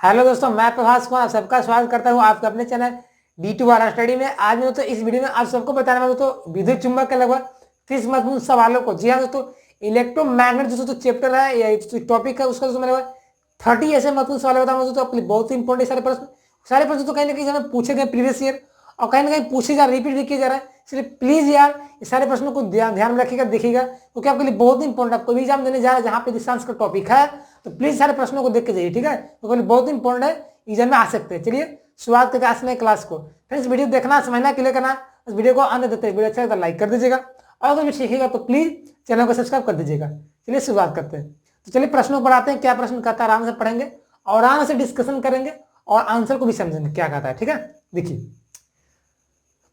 Hello दोस्तों, मैं प्रभास कुमार आप सबका स्वागत करता हूं आपके अपने चैनल D2 वाला स्टडी में। आज मैं दोस्तों इस वीडियो में आप सबको बताने वाला दोस्तों विद्युत चुंबक के लगभग 30 महत्वपूर्ण सवालों को। जी हाँ दोस्तों, इलेक्ट्रोमैग्नेट दोस्तों चैप्टर है या टॉपिक है उसका दोस्तों मैंने 30 ऐसे महत्वपूर्ण सवाल बताऊंगा दोस्तों आपके लिए। बहुत ही इंपॉर्टेंट सारे प्रश्न तो कहीं ना कहीं हमें पूछे गए प्रीवियस ईयर और कहीं ना कहीं पूछे जा रिपीट भी किया जा रहा है। इसलिए प्लीज यार ये सारे प्रश्नों को ध्यान में रखिएगा, देखिएगा क्योंकि आपके लिए बहुत इंपॉर्टेंट। आपको भी एग्जाम देने जा रहा है जहाँ पे डिस्टेंस का टॉपिक है, तो प्लीज सारे प्रश्नों को देख के जाइए, ठीक है। तो बहुत इंपॉर्टेंट है, एग्जाम में आ सकते हैं। चलिए शुरुआत करके आज में क्लास को। फ्रेंड्स वीडियो देखना समझना के लिए करना, इस वीडियो को आने देते हैं। वीडियो अच्छा लगता है लाइक कर दीजिएगा और अगर सीखिएगा तो प्लीज चैनल को सब्सक्राइब कर दीजिएगा। चलिए शुरुआत करते हैं। तो चलिए प्रश्नों पर आते हैं। क्या प्रश्न कहता है आराम से पढ़ेंगे और आराम से डिस्कशन करेंगे और आंसर को भी समझेंगे क्या कहता है, ठीक है। देखिए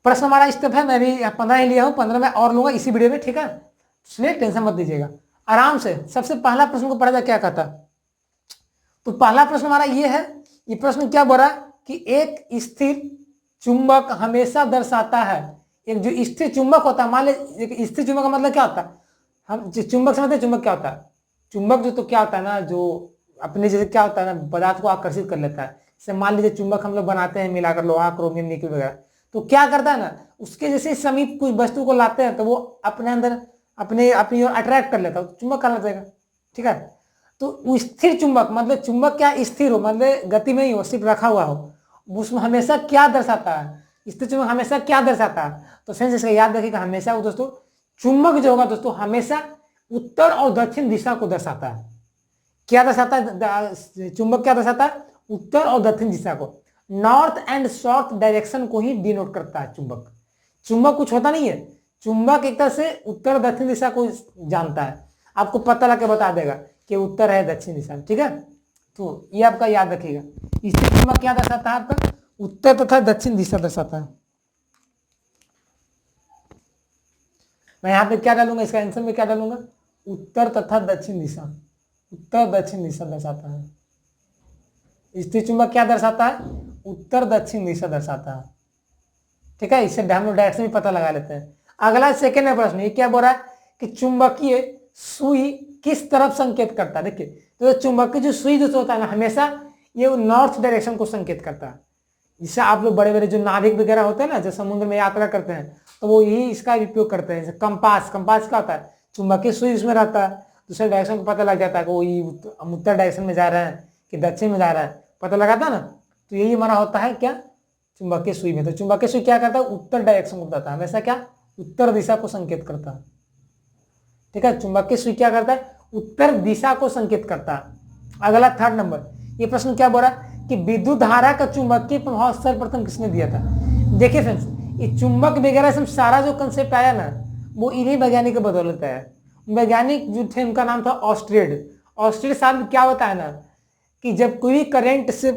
प्रश्न हमारा इस तरफ है, मैं भी 15 ही लिया हूं, 15 में और लूंगा इसी वीडियो में, ठीक है। इसलिए टेंशन मत दीजिएगा, आराम से। सबसे पहला प्रश्न को पढ़ा जाए क्या कहता। तो पहला प्रश्न हमारा ये है, ये प्रश्न क्या बोल रहा है कि एक स्थिर चुंबक हमेशा दर्शाता है, एक जो स्थिर चुंबक होता है, मान लीजिए एक स्थिर चुंबक का मतलब क्या होता है, हम चुंबक समझते हैं। चुंबक क्या होता है, चुंबक जो तो क्या होता है ना, जो अपने जैसे क्या होता है ना, पदार्थ को आकर्षित कर लेता है। जैसे मान लीजिए चुंबक हम लोग बनाते हैं मिलाकर लोहा, क्रोमियम, निकल वगैरह, तो क्या करता है ना, उसके जैसे समीप कोई वस्तु को लाते हैं तो वो अपने अंदर अपनी ओर अट्रैक्ट कर लेता है, चुंबक कहलाता जाएगा, ठीक है। तो स्थिर चुंबक मतलब चुंबक क्या स्थिर हो, मतलब गति में ही हो, सिर्फ रखा हुआ हो, उसमें हमेशा क्या दर्शाता है, स्थिर चुंबक हमेशा क्या दर्शाता है। तो फ्रेंड्स इसका याद रखिएगा, हमेशा वो दोस्तों चुंबक जो होगा दोस्तों हमेशा उत्तर और दक्षिण दिशा को दर्शाता है। क्या दर्शाता है चुंबक, क्या दर्शाता है, उत्तर और दक्षिण दिशा को, नॉर्थ एंड साउथ डायरेक्शन को ही डिनोट करता है चुंबक। चुंबक कुछ होता नहीं है, चुंबक एक तरह से उत्तर दक्षिण दिशा को जानता है, आपको पता लगा बता देगा कि उत्तर है दक्षिण दिशा, ठीक है। तो ये आपका याद रखिएगा, इससे चुंबक क्या दर्शाता है आपका, उत्तर तथा दक्षिण दिशा दर्शाता है। मैं यहाँ पे क्या डालूंगा, इसका आंसर में क्या डालूंगा, उत्तर तथा दक्षिण दिशा, उत्तर दक्षिण दिशा दर्शाता है। स्थिर चुंबक क्या दर्शाता है, उत्तर दक्षिण दिशा दर्शाता है, ठीक है। इससे हम लोग डायरेक्शन भी पता लगा लेते हैं। अगला सेकेंड प्रश्न, ये क्या बोल रहा है कि चुंबकीय सुई किस तरफ संकेत करता है। देखिए तो चुंबकीय जो सुई जो होता है ना, हमेशा ये नॉर्थ डायरेक्शन को संकेत करता है। जिससे आप लोग बड़े बड़े जो नाविक वगैरह होते हैं ना, जो समुद्र में यात्रा करते हैं, तो वो यही इसका उपयोग करते हैं। जैसे कंपास, कंपास क्या होता है, चुंबकीय सुई उसमें रहता है, दूसरे डायरेक्शन को पता लग जाता है कि वो हम उत्तर डायरेक्शन में जा रहे हैं कि दक्षिण में जा रहा है, पता लगाता है ना। तो यही हमारा होता है क्या, चुंबकीय सुई में। तो चुंबकीय सुई क्या करता है, उत्तर डायरेक्शन को बताता है, हमेशा क्या, उत्तर दिशा को संकेत करता है, ठीक है। चुंबकीय सुई क्या करता है, उत्तर दिशा को संकेत करता है। अगला थर्ड नंबर, ये प्रश्न क्या बोल रहा है कि विद्युत धारा का चुंबकीय प्रभाव सर्वप्रथम किसने दिया था। देखिए फ्रेंड्स, ये चुंबक वगैरह से सारा जो कंसेप्ट आया ना, वो इन्हीं वैज्ञानिक की बदौलत है। वैज्ञानिक जो थे उनका नाम था ऑस्ट्रेड। ऑस्ट्रेड साहब क्या होता है ना, कि जब कोई करंट से,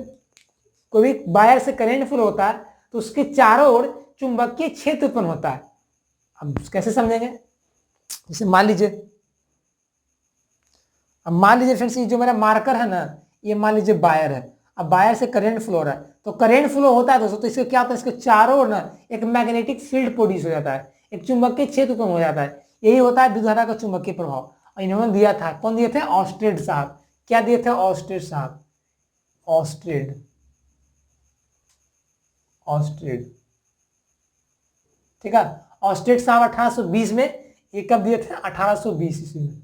कोई वायर से करंट फ्लो होता है तो उसके चारों ओर चुंबकीय क्षेत्र उत्पन्न होता है। अब कैसे समझेंगे, जैसे मान लीजिए, अब मान लीजिए फ्रेंड्स ये जो मेरा मार्कर है ना, ये मान लीजिए वायर है, अब वायर से करंट फ्लो हो रहा है, तो करंट फ्लो होता है दोस्तों, तो इससे क्या होता है, इसके चारों ओर ना एक मैग्नेटिक फील्ड प्रोड्यूस हो जाता है, एक चुंबकीय क्षेत्र उत्पन्न हो जाता है। यही होता है विद्युत धारा का चुंबकीय प्रभाव। और इन्होंने दिया था, कौन दिए थे, ऑस्ट्रेड साहब। क्या दिए थे, ऑस्ट्रेड साहब, ऑस्ट्रेड, ऑस्ट्रेड, ठीक है। ऑस्ट्रेड साहब 1820 में, ये कब दिए थे, 1820 ईस्वी में।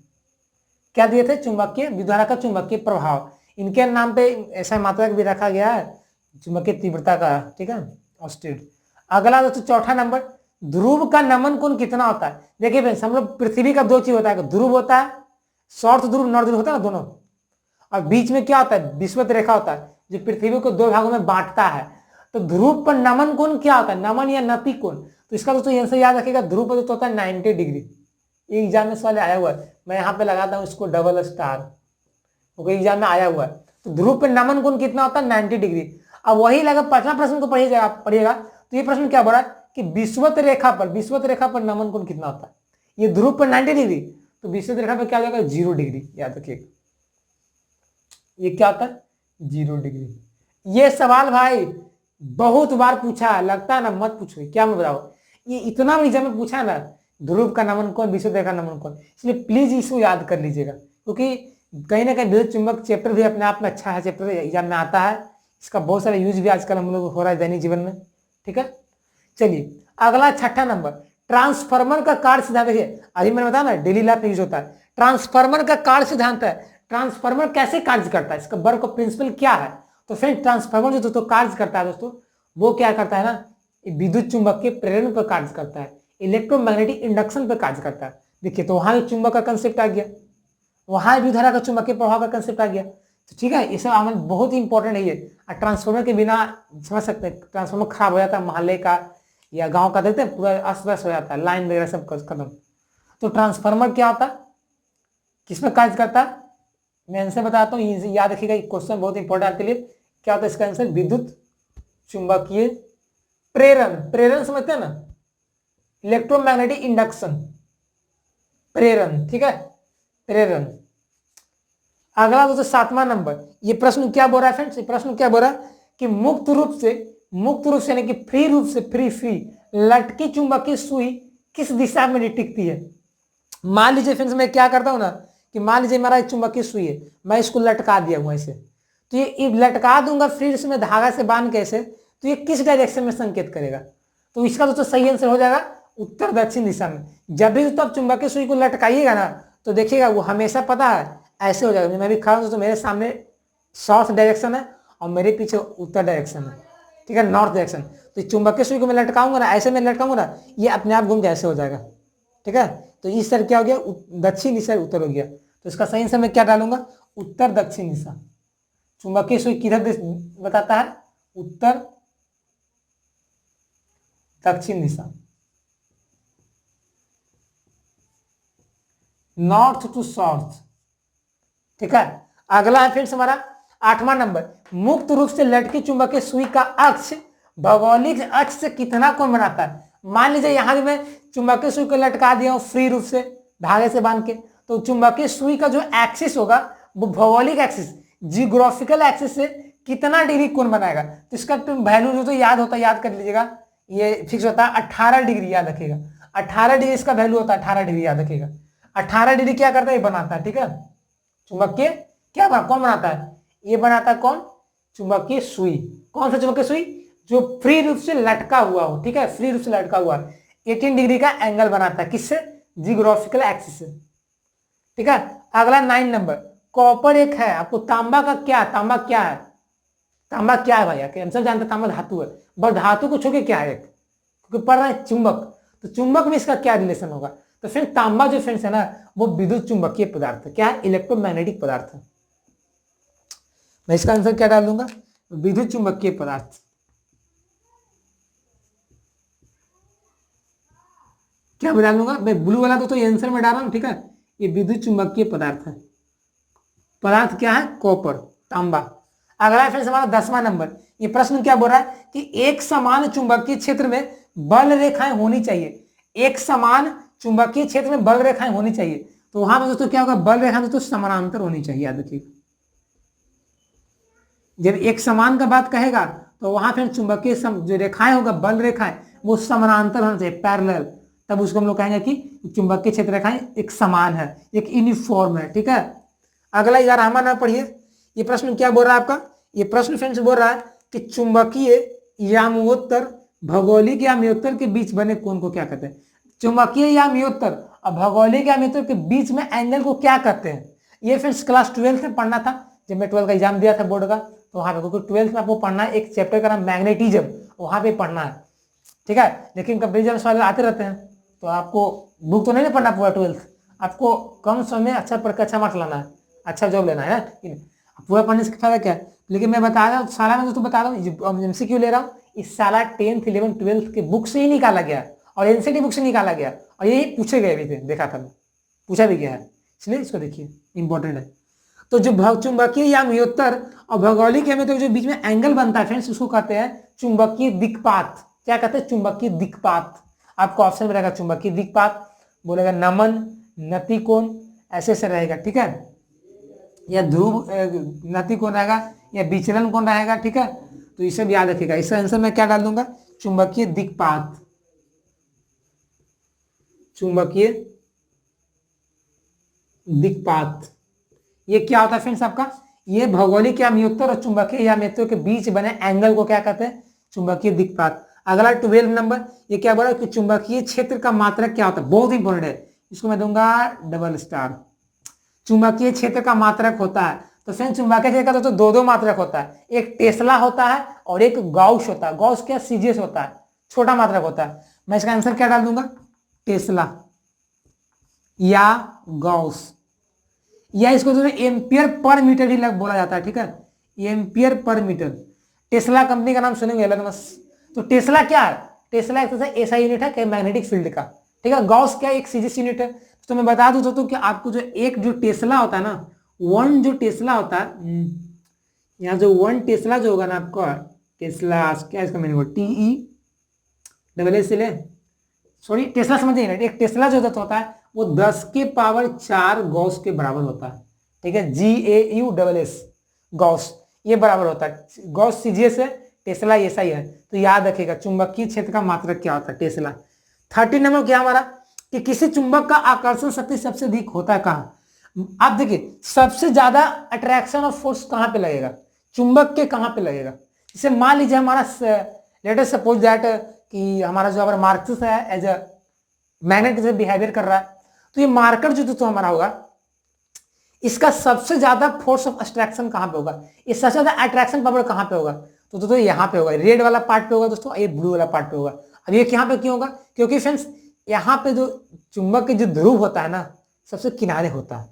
क्या दिए थे, चुंबकीय विद्युत धारा का चुंबकीय प्रभाव। इनके नाम पे ऐसा मात्रक भी रखा गया है, चुंबकीय तीव्रता का, ठीक है, ऑस्ट्रेड। अगला दोस्तों चौथा नंबर, ध्रुव का नमन कोण कितना होता है। देखिए फ्रेंड्स, हम लोग पृथ्वी का दो चीज होता है, ध्रुव होता है, साउथ ध्रुव नॉर्थ ध्रुव होता है ना दोनों, और बीच में क्या होता है, विषुवत रेखा होता है जो पृथ्वी को दो भागों में बांटता है। तो ध्रुव पर नमन कोण क्या होता है, नमन या नति कोण। तो इसका दोस्तों आंसर याद रखिएगा, ध्रुव पर तो होता है 90 डिग्री। एग्जाम में सवाल आया हुआ है, मैं यहाँ पे लगाता हूँ इसको डबल स्टार, क्योंकि एग्जाम में आया हुआ है। तो ध्रुव पर नमन कोण कितना होता है, 90 डिग्री। अब वही लगा 5वां प्रश्न को पढ़िएगा, तो ये प्रश्न क्या बोला कि विषुवत रेखा पर नमन कोण कितना होता है। ये ध्रुव पर 90 डिग्री, तो विषुवत रेखा पर क्या हो जाएगा, 0 डिग्री, याद रखिएगा। ये क्या होता है, 0 डिग्री। ये सवाल भाई बहुत बार पूछा है, लगता है ना, मत पूछो, क्या मैं बताओ, ये इतना एग्जाम में पूछा है ना, ध्रुव का नमन कोण, विषुवत रेखा नमन कोण, इसलिए प्लीज इसको याद कर लीजिएगा, क्योंकि कहीं ना कहीं विद्युत चुंबक चैप्टर भी अपने आप में अच्छा है, चैप्टर एग्जाम में आता है, इसका बहुत सारा यूज भी आजकल हम लोग हो रहा है दैनिक जीवन में। ठीक है, चलिए अगला छठा नंबर, ट्रांसफार्मर का कार्य सिद्धांत। देखिए अभी मैंने बताया ना डेली लाइफ में यूज होता है। ट्रांसफार्मर का कार्य सिद्धांत है, ट्रांसफार्मर कैसे कार्य करता है, इसका वर्क प्रिंसिपल क्या है। तो फ्रेंड ट्रांसफार्मर जो दोस्तों कार्य करता है दोस्तों, वो क्या करता है ना, विद्युत चुंबक के प्रेरण पर कार्य करता है, इलेक्ट्रोमैग्नेटिक इंडक्शन पर कार्य करता है। देखिए तो वहां भी चुंबक का कंसेप्ट आ गया, वहां भी धारा का चुंबकीय प्रभाव का कंसेप्ट आ गया। तो ठीक है, ये सब हमें बहुत ही इंपॉर्टेंट है ये। ट्रांसफार्मर के बिना समझ सकते हैं, ट्रांसफार्मर खराब हो जाता है मोहल्ले का या गांव का, देखते हैं पूरा अस्त व्यस्त हो जाता है, लाइन वगैरह सब खत्म। तो ट्रांसफार्मर क्या होता है, किसमें कार्य करता है, मैं आंसर बताता हूँ, याद रखिएगा, क्वेश्चन बहुत इंपॉर्टेंट आपके लिए। क्या होता है इसका आंसर, विद्युत चुंबकीय प्रेरण। प्रेरण समझते हैं ना, इलेक्ट्रोमैग्नेटिक इंडक्शन, प्रेरण। ठीक है, प्रेरण। अगला दोस्तों 7वां नंबर, ये प्रश्न क्या बोल रहा है फ्रेंड्स, ये प्रश्न क्या बोल रहा है कि मुक्त रूप से यानी कि फ्री रूप से, फ्री लटकी चुंबकीय सुई किस दिशा में टिकती है। मान लीजिए फ्रेंड्स मैं क्या करता हूं ना, कि मान लीजिए मेरा एक चुंबकीय सुई है, मैं इसको लटका दिया हूं ऐसे, तो ये लटका दूंगा फ्री रूप में धागा से बांध के ऐसे, तो ये किस डायरेक्शन में संकेत करेगा। तो इसका दोस्तों सही आंसर हो जाएगा उत्तर दक्षिण दिशा में। जब भी दोस्तों आप चुंबकीय सुई को लटकाइएगा ना, तो देखिएगा वो हमेशा पता है ऐसे हो जाएगा। मैं भी खड़ा हूं तो मेरे सामने साउथ डायरेक्शन है और मेरे पीछे उत्तर डायरेक्शन है, ठीक है, नॉर्थ डायरेक्शन। तो चुंबकीय सुई को मैं लटकाऊंगा ना, ऐसे मैं लटकाऊंगा ना, ये अपने आप घूम के ऐसे हो जाएगा। ठीक है, तो इस तरह क्या हो गया, दक्षिण, इस तरह उत्तर हो गया। तो इसका सही आंसर मैं क्या डालूंगा, उत्तर दक्षिण दिशा। चुंबकीय सुई किधर बताता है, उत्तर दक्षिण दिशा, नॉर्थ टू साउथ। ठीक है, अगला है फ्रेंड्स हमारा 8वां नंबर, मुक्त रूप से लटकी चुंबकीय सुई का अक्ष भौगोलिक अक्ष से कितना कोण बनाता है। मान लीजिए यहां भी मैं चुंबकीय सुई को लटका दिया हूं फ्री रूप से धागे से बांध के, तो चुंबकीय सुई का जो एक्सिस होगा वो भौगोलिक एक्सिस, जियोग्राफिकल एक्सिस से कितना डिग्री कोण बनाएगा। तो इसका वैल्यू जो याद होता है, याद कर लीजिएगा, ये फिक्स होता है 18 डिग्री, याद रखिएगा 18 डिग्री इसका वैल्यू होता है, 18 डिग्री याद रखिएगा। 18 डिग्री क्या करता है, ये बनाता है। ठीक है, चुंबकीय क्या कौन बनाता है, ये बनाता है कौन, चुंबकीय सुई। कौन सा चुंबकीय सुई, जो फ्री रूप से लटका हुआ हो। ठीक है, फ्री रूप से लटका हुआ 18 डिग्री का एंगल बनाता है, किससे, जियोग्राफिकल एक्सिस से। ठीक है, अगला 9 नंबर, कॉपर एक है, आपको तांबा का क्या, तांबा क्या है, तांबा क्या है भैया, हम सब जानते हैं तांबा धातु है, बस धातु को छू के क्या है, क्योंकि पढ़ रहे हैं चुंबक, तो चुंबक में इसका क्या रिलेशन होगा। तो फ्रेंड तांबा जो फ्रेंड्स है ना, वो विद्युत चुंबकीय पदार्थ है, क्या है, इलेक्ट्रोमैग्नेटिक पदार्थ है। मैं इसका आंसर क्या डाल दूंगा, विद्युत चुंबकीय पदार्थ। क्या मैं डाल दूंगा, मैं ब्लू वाला तो ये आंसर में डाल रहा हूं। ठीक है, ये विद्युत चुंबकीय पदार्थ है, पदार्थ क्या है, कॉपर, तांबा। अगला फ्रेंड्स हमारा 10वां नंबर, ये प्रश्न क्या बोल रहा है कि एक समान चुंबकीय क्षेत्र में बल रेखाएं होनी चाहिए, एक समान चुंबकीय क्षेत्र में बल रेखाएं होनी चाहिए। तो वहां पर दोस्तों क्या होगा, बल रेखा दोस्तों समानांतर होनी चाहिए, याद रखिए। जब एक समान का बात कहेगा तो वहां फिर चुंबकीय जो रेखाएं होगा, बल रेखाएं, वो समानांतर होना चाहिए, पैरेलल, तब उसको हम लोग कहेंगे कि चुंबकीय क्षेत्र रेखाएं एक समान है, एक यूनिफॉर्म है। ठीक है, अगला 11वां ना पढ़िए, ये प्रश्न क्या बोल रहा है आपका, ये प्रश्न फ्रेंड्स बोल रहा है कि चुंबकीय याम्योत्तर भौगोलिक याम्योत्तर के बीच बने कोण को क्या कहते हैं। चुंबकीय याम्योत्तर और भौगोलिक याम्योत्तर के बीच में एंगल को क्या कहते हैं। ये फ्रेंड्स क्लास 12 में पढ़ना था, जब मैं 12 का एग्जाम दिया था बोर्ड का, तो वहां पे, क्योंकि 12 में आपको पढ़ना है एक चैप्टर का नाम मैग्नेटिज्म, वहां पे पढ़ना है। ठीक है, लेकिन कंपेरिजन सवाल आते रहते हैं, तो आपको बुक तो नहीं पढ़ना पूरा 12, आपको कम समय में अच्छा पढ़ के अच्छा मार्क्स लाना है, अच्छा जॉब लेना है ना, पूरा पढ़ने से फायदा क्या है। लेकिन मैं बता रहा हूँ, साला में दोस्तों बता रहा हूँ, एमसीक्यू ले रहा हूँ, इस साला 10th 11th 12th के बुक से ही निकाला गया और एनसीटी बुक से निकाला गया, और यही पूछे गए भी थे, देखा था, पूछा भी गया है, इसलिए इसको देखिए इंपॉर्टेंट है। तो जो चुंबकीय याम्योत्तर और भौगोलिक याम्योत्तर के बीच में एंगल बनता है फ्रेंड्स, उसको कहते हैं चुंबकीय दिक्पात। क्या कहते हैं, चुंबकीय दिक्पात। आपको ऑप्शन में रहेगा चुंबकीय दिक्पात, बोलेगा नमन, नतिकोण, ऐसे ऐसे रहेगा। ठीक है, या ध्रुव नति कोण रहेगा, या विचलन कोण रहेगा। ठीक है, तो ये सब याद रखिएगा। इसका आंसर मैं क्या डाल दूंगा, चुंबकीय दिक्पात, चुंबकीय दिक्पात, ये क्या होता है फ्रेंड्स आपका, ये भौगोलिक या अमोत्तर और चुंबकीय या अमोत्तर के बीच बने एंगल को क्या कहते हैं, चुंबकीय दिक्पात। अगला 12 नंबर, ये क्या बोला कि चुंबकीय क्षेत्र का मात्रक क्या होता है, बहुत इंपॉर्टेंट है, इसको मैं दूंगा डबल स्टार। चुंबकीय क्षेत्र का मात्रक होता है, तो फ्रेंड्स चुंबकीय क्षेत्र का तो दो मात्रक होता है, एक टेस्ला होता है और एक गॉस होता है। गॉस क्या, सीजीएस होता है, छोटा मात्रक होता है। मैं इसका आंसर क्या डाल दूंगा, टेस्ला या गॉस, या इसको जो एम्पियर पर मीटर भी बोला जाता है, ठीक है, ampere per metre. Tesla company का नाम सुनेंगे अलग मस। तो टेस्ला क्या है, टेस्ला एक तरह से ऐसा यूनिट है कि मैग्नेटिक फील्ड का, ठीक है। गॉस क्या, एक सीजीएस यूनिट है। तो मैं बता दूं तो कि आपको जो एक जो टेस्ला होता है ना, वन जो टेस्ला होता है, यहाँ जो वन टेस्ला जो होगा ना आपका, टेस्ला क्या इसका मीनिंग होगा, TE ले, सॉरी टेस्ला समझिए ना, एक टेस्ला जो होता है वो 10 के पावर 4 गॉस के बराबर होता है, ठीक है, GAUSS गॉस, ये बराबर होता है। गॉस सीजीएस है, टेस्ला ऐसा ही है। तो याद रखिएगा चुंबकीय क्षेत्र का मात्रक क्या होता है, टेस्ला। 13 नंबर क्या हमारा, कि किसी चुंबक का आकर्षण शक्ति सबसे अधिक होता है कहाँ। आप देखिए सबसे ज्यादा अट्रैक्शन ऑफ फोर्स कहाँ पे लगेगा, चुंबक के कहाँ पे लगेगा। जैसे मान लीजिए हमारा लेट अस सपोज दैट कि हमारा जो हमारा मार्कस है एज अ मैग्नेट जैसे बिहेवियर कर रहा है, तो ये मार्कर जो तो हमारा होगा, इसका सबसे ज्यादा फोर्स ऑफ अट्रैक्शन कहाँ पे होगा, ये सबसे ज्यादा अट्रैक्शन पावर कहाँ पे होगा, तो दोस्तों यहाँ पे होगा, रेड वाला पार्ट पे होगा दोस्तों, ये ब्लू वाला पार्ट पे होगा। अब ये यहाँ पे क्यों होगा, क्योंकि फ्रेंड्स यहाँ पे जो चुंबक के जो ध्रुव होता है ना, सबसे किनारे होता है,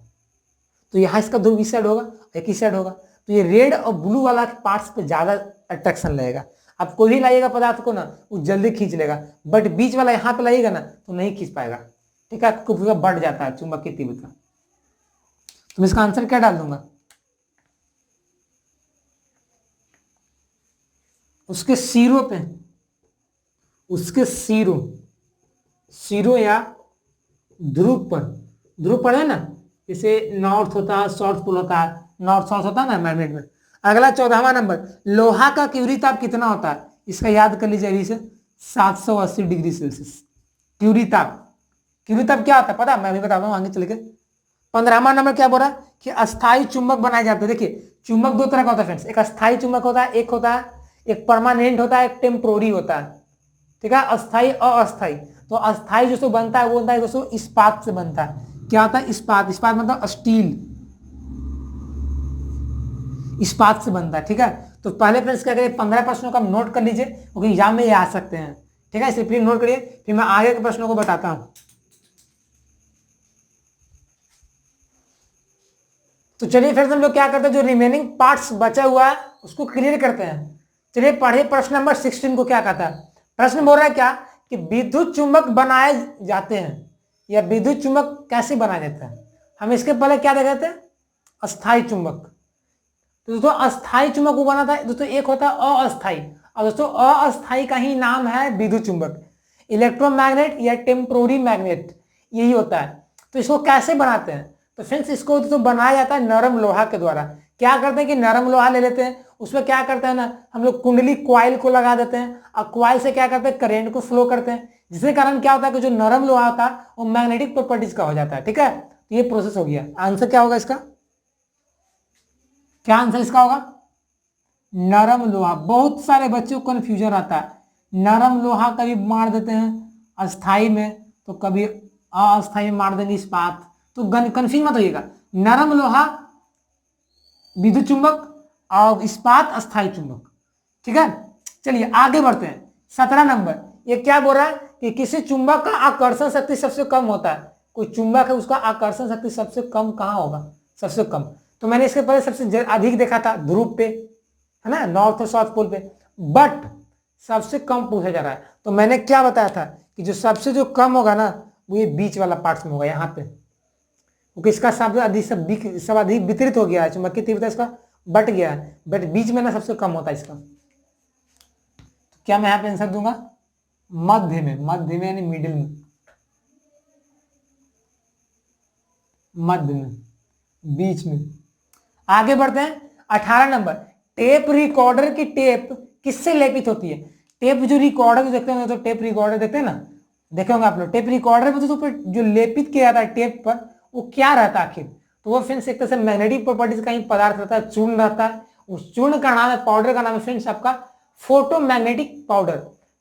तो यहाँ इसका ध्रुव इस साइड होगा, एक ही साइड होगा, तो ये रेड और ब्लू वाला पार्ट्स पे ज्यादा अट्रैक्शन लगेगा। आप कोई भी लाइएगा पदार्थ को ना, वो जल्दी खींच लेगा, बट बीच वाला यहाँ पे लाइएगा ना तो नहीं खींच पाएगा, ठीक है, आपको बढ़ जाता है चुंबक की तीव्रता। तो मैं इसका आंसर क्या डाल दूंगा, उसके सिरों पे, उसके सिरों या ध्रुव पर, ध्रुव पर है ना, जैसे नॉर्थ होता है, साउथ पोल होता है, नॉर्थ साउथ होता है ना मैग्नेट में। अगला 14वां नंबर, लोहा का क्यूरी ताप कितना होता है, इसका याद कर लीजिए अभी से, 780 डिग्री सेल्सियस। क्यूरी ताप क्या होता है पता, मैं अभी बता रहा हूँ आगे चल के। 15वां नंबर क्या बोल रहा है कि अस्थायी चुंबक बनाए जाते हैं। देखिए चुंबक दो तरह का होता है फ्रेंड्स, एक अस्थायी चुंबक होता है, एक होता है एक परमानेंट होता है, एक टेम्पोररी होता है, ठीक है, अस्थायी अस्थायी। तो अस्थायी जो बनता है वो बनता है दोस्तों इस्पात से बनता है। क्या होता है, इस्पात, इस्पात मतलब स्टील, इस्पात से बनता है, ठीक है। तो पहले फ्रेंड्स क्या करिए, 15 प्रश्नों का नोट कर लीजिए क्योंकि एग्जाम में ये आ सकते हैं, ठीक है, इसलिए प्लीज नोट करिए, फिर मैं आगे के प्रश्नों को बताता हूं। तो चलिए फिर हम लोग क्या करते हैं, जो रिमेनिंग पार्ट्स बचा हुआ है उसको क्लियर करते हैं। चलिए पढ़िए प्रश्न नंबर 16 को क्या कहता है। प्रश्न बोल रहा है क्या कि विद्युत चुंबक बनाए जाते हैं, या विद्युत चुंबक कैसे बनाए जाते हैं। हम इसके पहले क्या देख रहे थे, अस्थायी चुंबक। तो दोस्तों अस्थायी चुंबक वो बना था दोस्तों, एक होता है अस्थायी, और दोस्तों अस्थायी का ही नाम है विद्युत चुंबक। इलेक्ट्रोमैग्नेट या टेम्पोररी मैग्नेट यही होता है। तो इसको कैसे बनाते हैं, तो फ्रेंड्स इसको तो बनाया जाता है नरम लोहा के द्वारा। क्या करते हैं कि नरम लोहा ले लेते हैं, उसमें क्या करते हैं ना, हम लोग कुंडली क्वाइल को लगा देते हैं, और क्वाइल से क्या करते हैं, करंट को फ्लो करते हैं, जिसके कारण क्या होता है कि जो नरम लोहा होता है वो मैग्नेटिक प्रॉपर्टीज का हो जाता है, ठीक है। तो ये प्रोसेस हो गया। आंसर क्या होगा इसका, क्या आंसर इसका होगा, नरम लोहा। बहुत सारे बच्चों को कंफ्यूजन आता है, नरम लोहा कभी मार देते हैं अस्थाई में, तो कभी अस्थाई में मार देंगे इस्पात, तो कंफ्यूज मत होइएगा। नरम लोहा विद्युत चुंबक और इस्पात अस्थायी चुंबक, ठीक है। चलिए आगे बढ़ते हैं। 17 नंबर, ये क्या बोल रहा है कि किसी चुंबक का आकर्षण शक्ति सबसे कम होता है। कोई चुंबक है उसका आकर्षण शक्ति सबसे कम कहाँ होगा, सबसे कम। तो मैंने इसके पहले सबसे अधिक देखा था ध्रुव पे, है ना, नॉर्थ और साउथ पोल पे, बट सबसे कम पूछा जा रहा है। तो मैंने क्या बताया था कि जो सबसे जो कम होगा ना वो ये बीच वाला पार्ट में होगा, यहाँ पे, क्योंकि इसका सब अधिक वितरित हो गया है, चुंबकीय तीव्रता इसका बट गया है, बट बीच में ना सबसे कम होता है इसका। तो क्या मैं यहाँ पे आंसर दूंगा, मध्य में यानी मिडिल में, मध्य में, बीच में। आगे बढ़ते हैं। 18 नंबर, टेप रिकॉर्डर की टेप किससे लेपित होती है। टेप जो रिकॉर्डर देखते हैं तो टेप रिकॉर्डर देखते हैं ना, देखे होंगे आप लोग, टेप रिकॉर्डर पर जो लेपित किया जाता है टेप पर, वो क्या रहता है आखिर, तो वो फ्रेंड्स एक तरह से मैग्नेटिक प्रॉपर्टीज का ही पदार्थ रहता है, चूर्ण रहता है। उस चूर्ण का नाम है, पाउडर का नाम है फ्रेंड्स आपका फोटोमैग्नेटिक पाउडर।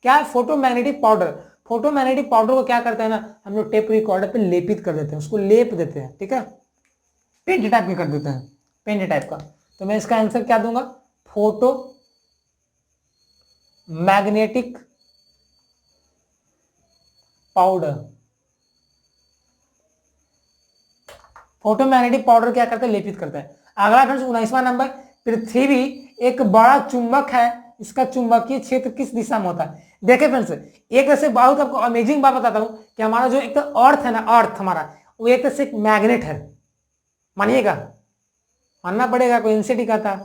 क्या है? फोटोमैग्नेटिक पाउडर। फोटोमैग्नेटिक पाउडर को क्या करते हैं ना, हम लोग टेप रिकॉर्डर पे लेपित कर देते हैं, उसको लेप देते हैं, ठीक है, पेंट टाइप में कर देते हैं, पेंट टाइप का। तो मैं इसका आंसर क्या दूंगा, फोटो मैग्नेटिक पाउडर। फोटोमैग्नेटिक पाउडर क्या करते हैं, लेपित करते हैं। अगला फ्रेंड्स 19वां नंबर, पृथ्वी एक बड़ा चुंबक है, इसका चुंबकीय क्षेत्र किस दिशा में होता है। देखिए फ्रेंड्स, एक तरह से बहुत आपको अमेजिंग बात बताता हूं कि हमारा जो एक तो अर्थ है ना, अर्थ हमारा वो एक तरह से एक मैग्नेट है, मानिएगा, मानना पड़ेगा, कोई एनसीटी का था।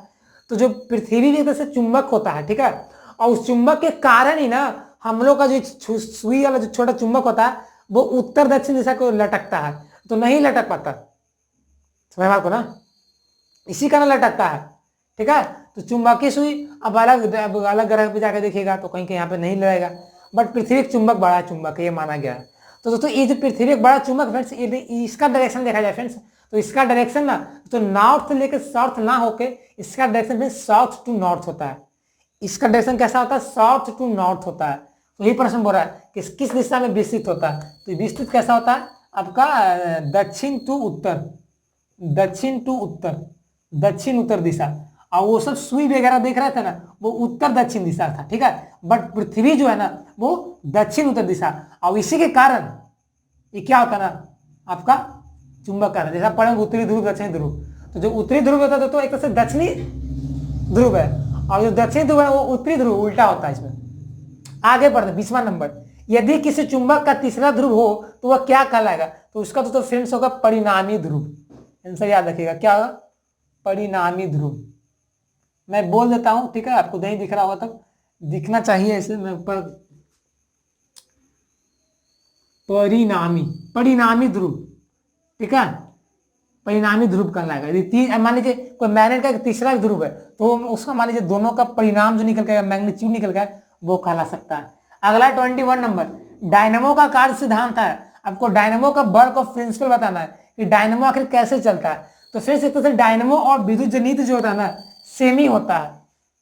तो जो पृथ्वी भी एक तरह से चुंबक होता है, ठीक है, और उस चुंबक के कारण ही ना हम लोग का जो सुई वाला जो छोटा चुंबक होता है वो उत्तर दक्षिण दिशा को लटकता है, तो नहीं लटक पाता, समझ आपको ना, इसी कारण लटकता है, ठीक है। तो चुंबकीय सुई अब अलग ग्रह पे जाकर देखिएगा तो कहीं यहाँ पे नहीं लगेगा, बट पृथ्वी एक चुंबक, बड़ा चुंबक है, ये माना गया है। तो दोस्तों ये जो पृथ्वी एक बड़ा चुंबक फ्रेंड्स, इसका डायरेक्शन देखा जाए फ्रेंड्स, तो इसका डायरेक्शन ना तो नॉर्थ लेके साउथ ना होके इसका direction friends south to north होता है। इसका डायरेक्शन कैसा होता है, साउथ टू नॉर्थ होता है। तो यही प्रश्न बोल रहा है कि किस दिशा में विस्तृत होता है, तो विस्तृत कैसा होता है आपका दक्षिण टू उत्तर, दक्षिण टू उत्तर, दक्षिण उत्तर दिशा। और वो सब सुई वगैरह देख रहे थे ना, वो उत्तर दक्षिण दिशा था, ठीक है, बट पृथ्वी जो है ना वो दक्षिण उत्तर दिशा। और इसी के कारण ये क्या होता है ना आपका चुंबक कारण, जैसा पढ़ेंगे उत्तरी ध्रुव दक्षिणी ध्रुव, तो जो उत्तरी ध्रुव होता है तो एक तरह से दक्षिणी ध्रुव है, और जो दक्षिणी ध्रुव है वो उत्तरी ध्रुव, उल्टा होता है इसमें। आगे बढ़ते 20वां नंबर, यदि किसी चुंबक का तीसरा ध्रुव हो तो वह क्या कहलाएगा, तो उसका तो फ्रेंड्स होगा परिणामी ध्रुव। आंसर याद रखिएगा, क्या होगा, परिणामी ध्रुव। मैं बोल देता हूं, ठीक है, आपको नहीं दिख रहा होगा तब दिखना चाहिए ऐसे, मैं ऊपर परिणामी, परिणामी ध्रुव, ठीक है, परिणामी ध्रुव कहलाएगा। यदि मान लीजिए कोई मैग्नेट का तीसरा ध्रुव है तो उसका मान लीजिए दोनों का परिणाम जो निकल गया, मैग्नीट्यूड निकल गया, वो कहला सकता है। अगला 21 नंबर, डायनेमो का कार्य सिद्धांत है। आपको डायनेमो का वर्क ऑफ प्रिंसिपल बताना है कि डायनेमो आखिर कैसे चलता है। तो फिर एक तरह से डायनेमो और विद्युत जनित जो होता है ना सेम ही होता है,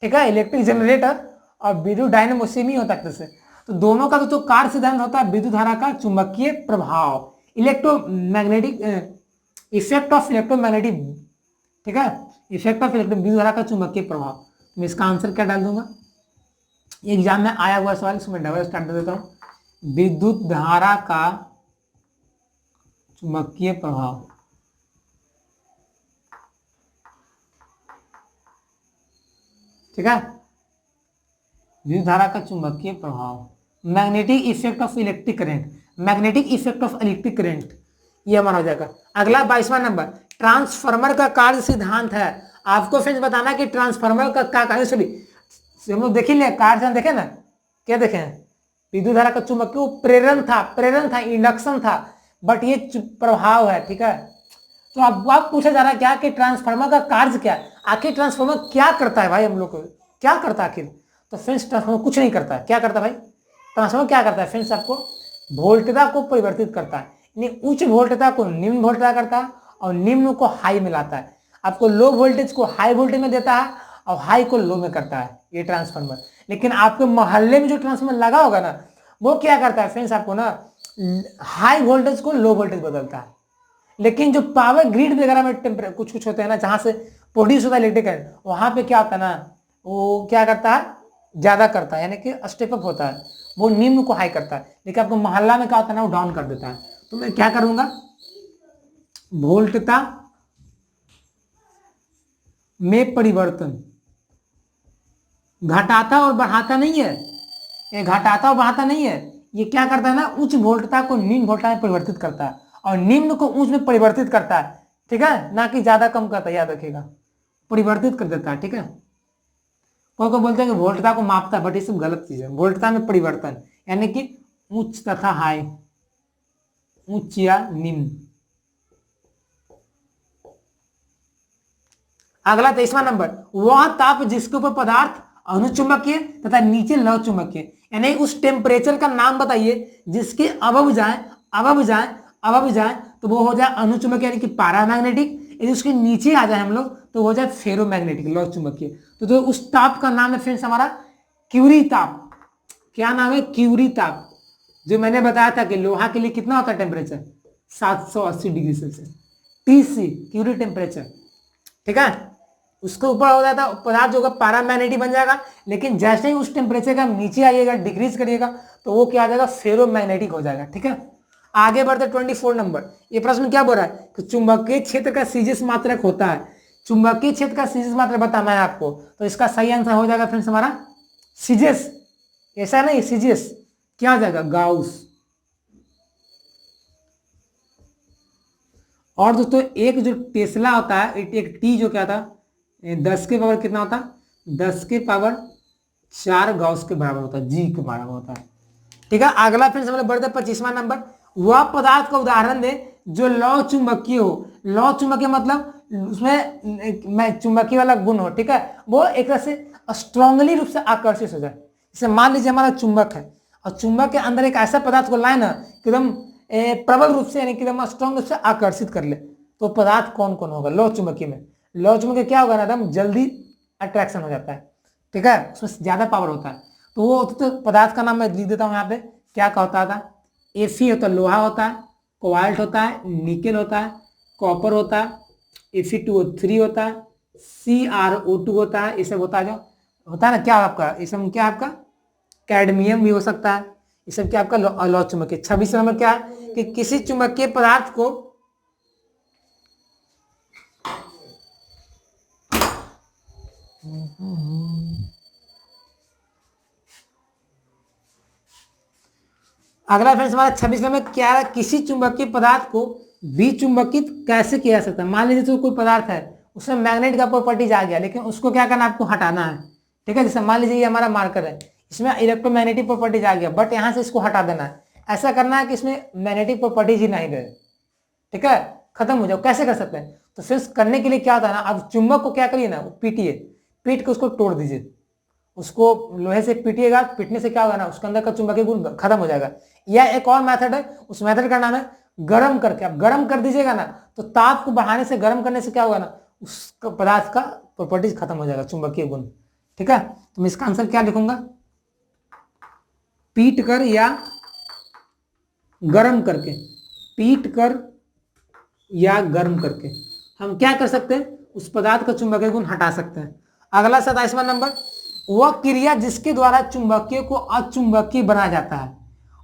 ठीक है, इलेक्ट्रिक जनरेटर और विद्युत डायनेमो सेम ही होता है। से तो दोनों का जो कार्य सिद्धांत होता है विद्युत धारा का चुंबकीय प्रभाव, इलेक्ट्रोमैग्नेटिक इफेक्ट ऑफ इलेक्ट्रोमैग्नेटिक, ठीक है, इफेक्ट ऑफ इलेक्ट्रो विद्युत धारा का चुंबकीय प्रभाव। मैं इसका आंसर क्या डाल दूंगा, एग्जाम में आया हुआ सवाल, इसमें डबल स्टार्ट दे देता हूं, विद्युत धारा का चुंबकीय प्रभाव। ठीक है, विद्युत धारा का चुंबकीय प्रभाव, magnetic effect of electric current, magnetic effect of electric current, ये हमारा हो जाएगा। अगला 22वां नंबर, ट्रांसफार्मर का कार्य सिद्धांत है। आपको फ्रेंड्स बताना कि ट्रांसफार्मर का कार्य, सॉरी हम लोग देख लिया कार्य सिद्धांत, देखे ना, क्या देखे हैं, विद्युत धारा का चुंबकीय, वो प्रेरण था, इंडक्शन था, बट ये प्रभाव है, ठीक है। तो अब पूछा जा रहा है क्या कि ट्रांसफार्मर का कार्य क्या है, आखिर ट्रांसफार्मर क्या करता है भाई, हम लोग को क्या करता है आखिर। तो फ्रेंड्स ट्रांसफार्मर कुछ नहीं करता है, क्या करता है भाई, ट्रांसफार्मर क्या करता है फ्रेंड्स, आपको वोल्टता को परिवर्तित करता है, यानी उच्च वोल्टता को निम्न वोल्टता करता है और निम्न को हाई में लाता है, आपको लो वोल्टेज को हाई वोल्टेज में देता है और हाई को लो में करता है ये ट्रांसफार्मर। लेकिन आपके मोहल्ले में जो ट्रांसफार्मर लगा होगा ना वो क्या करता है फ्रेंड्स, आपको ना हाई वोल्टेज को लो वोल्टेज बदलता है। लेकिन जो पावर ग्रिड वगैरह में कुछ होते हैं ना जहां से प्रोड्यूस होता है इलेक्ट्रिक करंट, वहां पे क्या होता है ना, वो क्या करता है, ज्यादा करता है, यानी कि स्टेप अप होता है, वो निम्न को हाई करता है। लेकिन आपको मोहल्ला में क्या होता है ना, वो डाउन कर देता है। तो मैं क्या करूंगा, वोल्टता में परिवर्तन, घटाता और बढ़ाता नहीं है, ये घटाता और बढ़ाता नहीं है, ये क्या करता है ना, उच्च वोल्टता को निम्न वोल्टता में परिवर्तित करता है और निम्न को उच्च में परिवर्तित करता है, ठीक है, ना कि ज्यादा कम करता है, याद रखिएगा, परिवर्तित कर देता है, ठीक है। कोई बोलते हैं कि वोल्टता को मापता है, बट ये सब गलत चीज है। वोल्टता में परिवर्तन यानी कि उच्च तथा हाई, उच्च या निम्न। अगला 23वां नंबर, वह ताप जिसके ऊपर पदार्थ अनुचुंबकीय तथा नीचे लव चुंबकीय, यानी उस टेम्परेचर का नाम बताइए जिसके अबव जाए तो वो हो जाए अनुचुंबकीय यानी कि पैरामैग्नेटिक, यदि उसके नीचे आ जाए हम लोग तो हो जाए फेरोमैग्नेटिक, लौह चुंबकीय। तो उस ताप का नाम है फ्रेंड्स हमारा क्यूरी ताप। क्या नाम है? क्यूरी ताप। जो मैंने बताया था कि लोहा के लिए कितना होता है temperature, 780 degree celsius, TC Curie temperature. ठीक है, उसके ऊपर हो जाता पदार्थ जो पैरामैग्नेटिक बन जाएगा, लेकिन जैसे ही उस टेम्परेचर का नीचे आइएगा, डिक्रीज करिएगा, तो वो क्या आ जाएगा? फेरोमैग्नेटिक हो जाएगा। ठीक है, आगे बढ़ते 24 नंबर। ये प्रश्न क्या बोल रहा है कि चुंबकीय क्षेत्र का सीजिस मात्रक होता है। चुंबकीय क्षेत्र का सीजिस मात्रक बताना है आपको, तो इसका सही आंसर हो जाएगा फ्रेंड्स हमारा सीजिस। ऐसा नहीं, सीजिस क्या आ जाएगा? गाउस। और दोस्तों एक जो टेस्ला होता है, एक टी जो क्या था, 10 के पावर कितना होता है? 10 के पावर 4 गाउस के बराबर होता है, जी के बराबर होता है। ठीक है, अगला फ्रेंड्स हम लोग बढ़ते 25वां नंबर। वह पदार्थ का उदाहरण दे जो लौह चुंबकीय हो। लौह चुंबकीय मतलब उसमें चुंबकीय वाला गुण हो। ठीक है, वो एक तरह से स्ट्रांगली रूप से आकर्षित हो जाए। जैसे मान लीजिए हमारा चुंबक है, और चुंबक के अंदर एक ऐसा पदार्थ को लाए ना एकदम प्रबल रूप से, यानी कि एकदम स्ट्रांग रूप से आकर्षित कर ले, तो पदार्थ कौन कौन होगा लौह चुंबकीय में? लौह चुंबकीय क्या होगा ना, एकदम जल्दी अट्रैक्शन हो जाता है। ठीक है, उसमें ज्यादा पावर होता है। तो वो तो पदार्थ का नाम मैं लिख देता हूँ यहाँ पे, क्या का होता था? Fe होता है, लोहा होता है, कोबाल्ट होता है, निकेल होता है, कॉपर होता है, Fe2O3 होता है, CrO2 होता है, ये सब होता है। जो होता है ना क्या आपका, ये सब क्या आपका कैडमियम भी हो सकता है। ये सब क्या आपका लौह चुंबकीय। 26 नंबर क्या है कि किसी चुंबकीय पदार्थ को अगला फ्रेंड्स हमारा 26 नंबर क्या है? किसी चुंबकीय पदार्थ को विचुंबकित कैसे किया जा सकता है? मान लीजिए तो कोई पदार्थ है, उसमें मैग्नेट का प्रॉपर्टीज आ गया, लेकिन उसको क्या करना है? आपको हटाना है। ठीक है, जैसे मान लीजिए ये हमारा मार्कर है, इसमें इलेक्ट्रोमैग्नेटिक प्रॉपर्टीज आ गया, बट यहाँ से इसको हटा देना है। ऐसा करना है कि इसमें मैग्नेटिक प्रॉपर्टीज ही नहीं रहे। ठीक है, खत्म हो जाओ। कैसे कर सकते हैं? तो फिर करने के लिए क्या होता है ना, अब चुंबक को क्या करिए ना, पीटिए, पीट के उसको तोड़ दीजिए। उसको लोहे से पीटिएगा, पीटने से क्या होगा ना, उसके अंदर का चुंबकीय गुण खत्म हो जाएगा। या एक और मेथड है, उस मेथड का नाम है गर्म करके। आप गर्म कर दीजिएगा ना, तो ताप को बढ़ाने से, गर्म करने से क्या होगा ना, उस पदार्थ का प्रॉपर्टीज खत्म हो जाएगा, चुंबकीय गुण। ठीक है, तो मैं इसका आंसर क्या लिखूंगा? पीट कर या गर्म करके। पीट कर या गर्म करके हम क्या कर सकते हैं? उस पदार्थ का चुंबकीय गुण हटा सकते हैं। अगला 27वां नंबर, वह क्रिया जिसके द्वारा चुंबकीय को अचुंबकीय बनाया जाता है।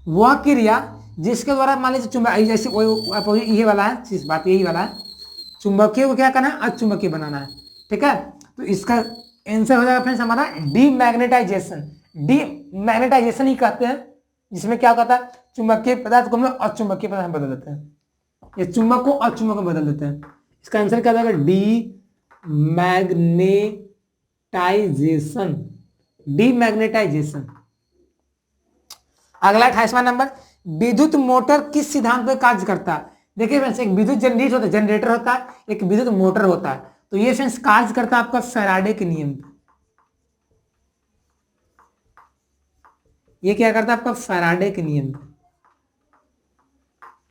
वह क्रिया जिसके द्वारा, मान लीजिए चुंबक, जैसे ये वाला है, इस बात यही वाला है, चुंबकीय को क्या करना है? अचुंबकीय बनाना है। ठीक है, तो इसका आंसर हो जाएगा फ्रेंड्स हमारा डीमैग्नेटाइजेशन। डीमैग्नेटाइजेशन ही कहते हैं, जिसमें क्या कहता है? चुंबकीय पदार्थ को हम लोग अचुंबकीय पदार्थ में बदल देते हैं, ये चुंबक को अचुंबक में बदल देते हैं। इसका आंसर क्या हो जाएगा? डीमैग्नेटाइजेशन। डीमैग्नेटाइजेशन। अगला 28वां नंबर, विद्युत मोटर किस सिद्धांत पर कार्य करता है? देखिए फ्रेंड्स, एक विद्युत जनरेटर होता है, एक विद्युत मोटर होता है। तो ये फ्रेंड्स कार्य करता है आपका फैराडे के नियम पे। ये क्या करता है? आपका फैराडे के नियम पे।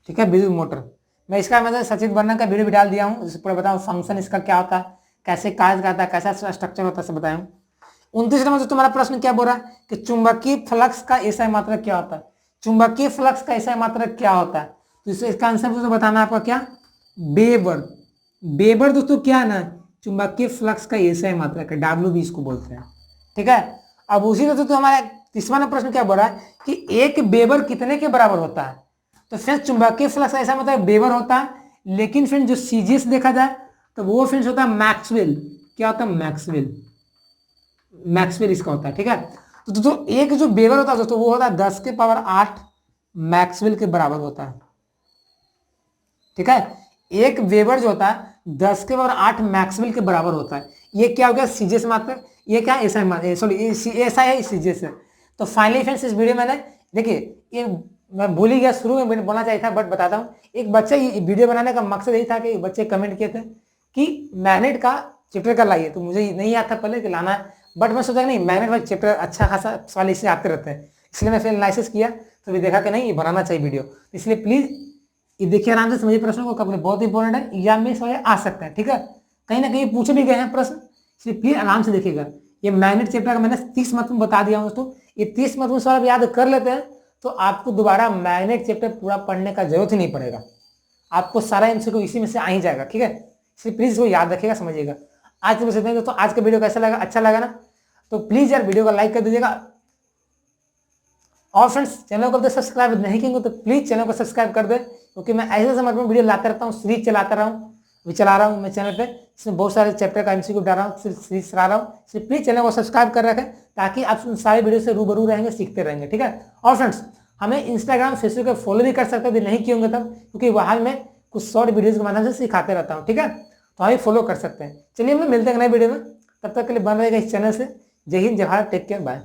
ठीक है, विद्युत मोटर। मैं इसका मतलब सचित वर्णन का वीडियो भी डाल दिया हूँ, जिससे पूरा बताऊँ फंक्शन इसका क्या होता है, कैसे कार्य करता है, कैसा स्ट्रक्चर होता है, सब बताया हूँ। 29 नंबर से तुम्हारा प्रश्न क्या बोल रहा है कि चुंबकीय फ्लक्स का एसआई मात्रक क्या होता है? चुंबकीय फ्लक्स का एसआई मात्रक क्या होता है? तो इसका आंसर तो बताना है आपका क्या? वेबर। वेबर दोस्तों क्या है ना, चुंबकीय फ्लक्स का एसआई मात्रक है, WB इसको बोलते हैं। ठीक है, अब उसी तरह तो हमारा 30वां प्रश्न क्या बोल रहा है कि एक वेबर कितने के बराबर होता है? तो फिर चुंबकीय फ्लक्स ऐसा मतलब वेबर होता है, लेकिन फिर जो सीजीएस देखा जाए तो वो फिर होता है मैक्सवेल। क्या होता है? मैक्सवेल। मैक्सवेल इसका होता है। ठीक है, तो दोस्तों एक जो वेबर होता है दोस्तों, वो होता है 10 के पावर 8 मैक्सवेल के बराबर होता है। ठीक है, एक वेबर जो होता है 10 के पावर 8 मैक्सवेल के बराबर होता है। ये क्या हो गया? सीजीएस मात्रक। ये क्या? एसआई, सॉरी एसआई है, सीजीएस है। तो फाइनली फ्रेंड्स इस वीडियो मैंने, देखिए ये मैं भूल ही गया, शुरू में मैंने बोलना चाहिए था, बट बताता हूँ। एक बच्चे, वीडियो बनाने का मकसद यही था कि बच्चे कमेंट किए थे कि मैग्नेट का चैप्टर का लाइए, तो मुझे नहीं आता पहले कि लाना है, बट मैं सोचा नहीं, मैग्नेट वाला चैप्टर अच्छा खासा सवाल इससे आते रहते हैं, इसलिए मैं फिर एनालिसिस किया, तो भी देखा कि नहीं, ये बनाना चाहिए वीडियो। इसलिए प्लीज़ ये देखिए आराम से समझिए प्रश्न को, कभी बहुत इंपॉर्टेंट है, एग्जाम में सवाल आ सकता है, ठीक है, कहीं ना कहीं पूछे भी गए हैं प्रश्न, इसलिए प्लीज आराम से देखिएगा। ये मैग्नेट चैप्टर का मैंने 30 महत्वपूर्ण बता दिया हूँ दोस्तों, ये 30 महत्वपूर्ण सवाल आप याद कर लेते हैं तो आपको दोबारा मैग्नेट चैप्टर पूरा पढ़ने का जरूरत ही नहीं पड़ेगा, आपको सारा एमसीक्यू इसी में से आ ही जाएगा, ठीक है, इसलिए प्लीज इसको याद रखिएगा, समझिएगा। आज के बस इतना ही दोस्तों, आज का वीडियो कैसा लगा, अच्छा लगा ना, तो प्लीज यार वीडियो को लाइक कर दीजिएगा, और फ्रेंड्स चैनल को अब तक सब्सक्राइब नहीं किए तो प्लीज चैनल को सब्सक्राइब कर दे, क्योंकि मैं ऐसे समय में वीडियो लाता रहता हूँ, सीरीज चलाता रहा हूँ, अभी चला रहा हूँ मैं चैनल पे, इसमें बहुत सारे चैप्टर का एमसीक्यू डाल रहा हूँ, सीरीज चला रहा हूँ, इसलिए प्लीज चैनल को सब्सक्राइब कर रखें ताकि आप सारे वीडियो से रूबरू रहेंगे, सीखते रहेंगे, ठीक है। और फ्रेंड्स हमें इंस्टाग्राम फेसबुक पे फॉलो भी कर सकते हैं, नहीं किए होंगे तब, क्योंकि वहाँ मैं कुछ शॉर्ट वीडियोज के माध्यम से सिखाते रहता हूँ, ठीक है, तो हमें फॉलो कर सकते हैं। चलिए हम लोग मिलते हैं नए वीडियो में, तब तक के लिए बन रहेगा इस चैनल से। जय हिंद, जय भारत, टेक केयर, बाय।